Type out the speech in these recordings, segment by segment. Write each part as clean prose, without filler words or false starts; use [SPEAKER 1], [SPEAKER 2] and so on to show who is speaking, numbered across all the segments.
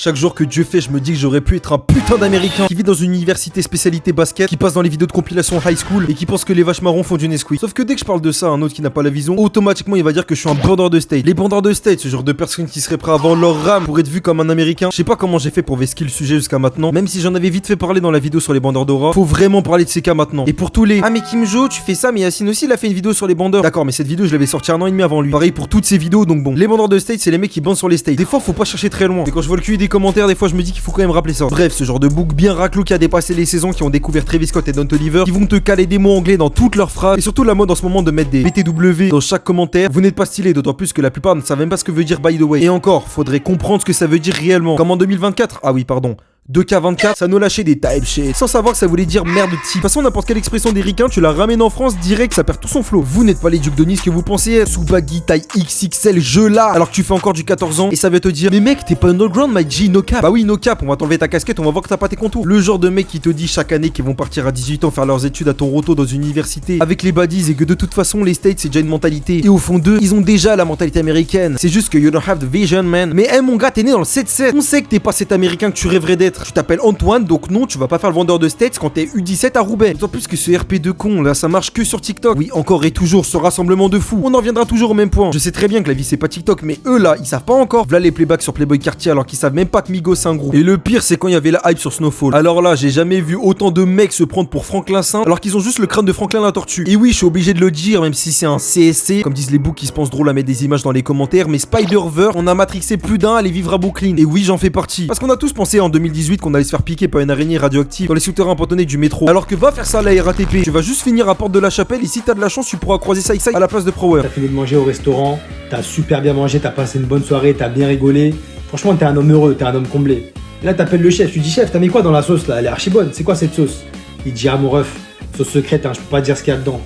[SPEAKER 1] Chaque jour que Dieu fait, je me dis que j'aurais pu être un putain d'américain qui vit dans une université spécialité basket, qui passe dans les vidéos de compilation high school et qui pense que les vaches marrons font du Nesquik. Sauf que dès que je parle de ça à un autre qui n'a pas la vision, automatiquement il va dire que je suis un bandeur de state. Les bandeurs de state, ce genre de personnes qui seraient prêts à vendre leur rame pour être vu comme un américain. Je sais pas comment j'ai fait pour vesquer le sujet jusqu'à maintenant, même si j'en avais vite fait parler dans la vidéo sur les bandeurs d'aura. Faut vraiment parler de ces cas maintenant. Et pour tous les ah mais Kimjo, tu fais ça, mais Yacine aussi il a fait une vidéo sur les bandeurs. D'accord, mais cette vidéo je l'avais sortie 1 an et demi avant lui. Pareil pour toutes ces vidéos, donc bon. Les bandeurs de state, c'est les mecs qui bandent sur les states. Des fois faut pas chercher très loin. Et quand je vois le QI des commentaires, des fois je me dis qu'il faut quand même rappeler ça. Bref, ce genre de book bien raclou qui a dépassé les saisons, qui ont découvert Travis Scott et Don Toliver, qui vont te caler des mots anglais dans toutes leurs phrases, et surtout la mode en ce moment de mettre des BTW dans chaque commentaire. Vous n'êtes pas stylé, d'autant plus que la plupart ne savent même pas ce que veut dire by the way. Et encore, faudrait comprendre ce que ça veut dire réellement. Comme en 2024, ah oui pardon, 2K24, ça nous lâchait des type shit sans savoir que ça voulait dire merde de type. De toute façon, n'importe quelle expression des ricains, tu la ramènes en France direct, ça perd tout son flow. Vous n'êtes pas les ducs de Nice que vous pensez être. Sous baggy, taille XXL, je là, alors que tu fais encore du 14 ans et ça veut te dire mais mec, t'es pas underground, my G, no cap. Bah oui, no cap, on va t'enlever ta casquette, on va voir que t'as pas tes contours. Le genre de mec qui te dit chaque année qu'ils vont partir à 18 ans faire leurs études à Toronto dans une université avec les baddies et que de toute façon, les States c'est déjà une mentalité. Et au fond d'eux, ils ont déjà la mentalité américaine. C'est juste que you don't have the vision, man. Mais hey, mon gars, t'es né dans le 7-7. On sait que t'es pas cet américain que tu rêverais d'être. Tu t'appelles Antoine. Donc non, tu vas pas faire le vendeur de States quand t'es U17 à Roubaix. D'autant plus que ce RP de con là, ça marche que sur TikTok. Oui, encore et toujours ce rassemblement de fous. On en reviendra toujours au même point. Je sais très bien que la vie c'est pas TikTok, mais eux là, ils savent pas encore. Voilà les playbacks sur Playboy Cartier alors qu'ils savent même pas que Migos c'est un groupe. Et le pire c'est quand il y avait la hype sur Snowfall. Alors là, j'ai jamais vu autant de mecs se prendre pour Franklin Saint alors qu'ils ont juste le crâne de Franklin la tortue. Et oui, je suis obligé de le dire, même si c'est un CSC, comme disent les books qui se pensent drôle à mettre des images dans les commentaires, mais Spider-Verse, on a matrixé plus d'un à aller vivre à Brooklyn. Et oui, j'en fais partie. Parce qu'on a tous pensé en 2018 qu'on allait se faire piquer par une araignée radioactive dans les souterrains empoisonnés du métro. Alors que va faire ça à la RATP. Tu vas juste finir à Porte de la Chapelle et si t'as de la chance, tu pourras croiser ça à la place de Prower.
[SPEAKER 2] T'as fini de manger au restaurant, t'as super bien mangé, t'as passé une bonne soirée, t'as bien rigolé. Franchement, t'es un homme heureux, t'es un homme comblé. Et là, t'appelles le chef, tu dis chef, t'as mis quoi dans la sauce là? Elle est archi bonne, c'est quoi cette sauce? Il dit ah mon ref, sauce secrète, hein, je peux pas dire ce qu'il y a dedans.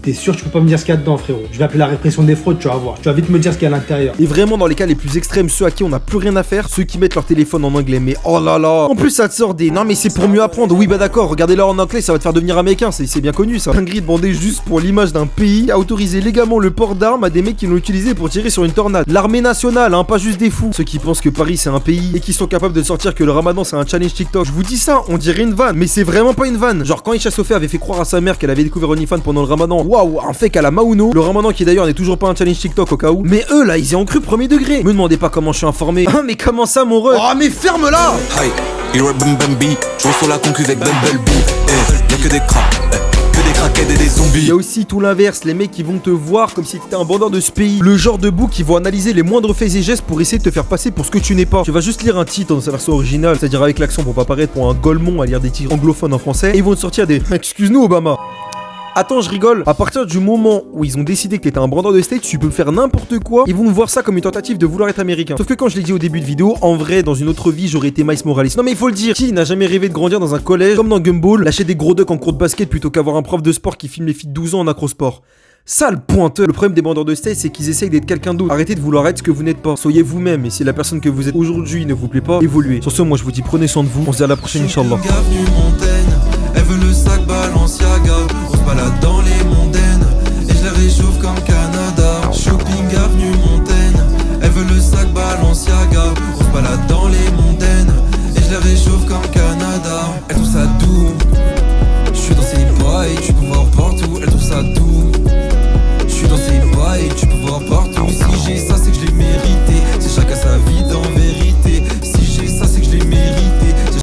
[SPEAKER 2] T'es sûr que tu peux pas me dire ce qu'il y a dedans, frérot? Je vais appeler la répression des fraudes, tu vas voir. Tu vas vite me dire ce qu'il y a à l'intérieur.
[SPEAKER 1] Et vraiment, dans les cas les plus extrêmes, ceux à qui on n'a plus rien à faire, ceux qui mettent leur téléphone en anglais. Mais oh là là! En plus, ça te sort des non, mais c'est pour mieux apprendre. Oui, bah d'accord, regardez-leur en anglais, ça va te faire devenir américain. C'est bien connu ça. Dinguerie de bander juste pour l'image d'un pays a autorisé légalement le port d'armes à des mecs qui l'ont utilisé pour tirer sur une tornade. L'armée nationale, hein, pas juste des fous. Ceux qui pensent que Paris c'est un pays et qui sont capables de sortir que le ramadan c'est un challenge TikTok. Je vous dis ça, on dirait une vanne, mais c'est vraiment pas une vanne. Genre quand Isha Sofia avait fait croire à sa mère qu'elle avait découvert OnlyFans pendant le ramadan. Waouh, un fait qu'à la Mauno, le ramadan qui d'ailleurs n'est toujours pas un challenge TikTok au cas où. Mais eux là, ils y ont cru premier degré. Me demandez pas comment je suis informé. Ah mais comment ça mon ref? Oh mais ferme-la!
[SPEAKER 3] Hey, you're a bum bumby. Je sur la concu avec Bumblebee. Y'a que des cracks, que des craquettes et des zombies.
[SPEAKER 1] Il y a aussi tout l'inverse, les mecs qui vont te voir comme si t'étais un bandeur de ce pays. Le genre de book qui vont analyser les moindres faits et gestes pour essayer de te faire passer pour ce que tu n'es pas. Tu vas juste lire un titre dans sa version originale, c'est-à-dire avec l'accent pour pas paraître pour un golemon à lire des titres anglophones en français. Et ils vont te sortir des excuse-nous Obama. Attends, je rigole. À partir du moment où ils ont décidé que t'étais un bandeur de state, tu peux faire n'importe quoi. Ils vont voir ça comme une tentative de vouloir être américain. Sauf que quand je l'ai dit au début de vidéo, en vrai, dans une autre vie, j'aurais été Miles Morales. Non mais il faut le dire. Qui n'a jamais rêvé de grandir dans un collège comme dans Gumball, lâcher des gros ducks en cours de basket plutôt qu'avoir un prof de sport qui filme les filles de 12 ans en acrosport? Sale pointeux. Le problème des bandeurs de state, c'est qu'ils essayent d'être quelqu'un d'autre. Arrêtez de vouloir être ce que vous n'êtes pas. Soyez vous-même. Et si la personne que vous êtes aujourd'hui ne vous plaît pas, évoluez. Sur ce, moi je vous dis prenez soin de vous. On se dit à la prochaine, Inch'Allah.
[SPEAKER 4] Elle veut le sac Balenciaga, on se balade dans les mondaines et je la réchauffe comme Canada. Shopping avenue Montaigne, elle veut le sac Balenciaga, on se balade dans les mondaines.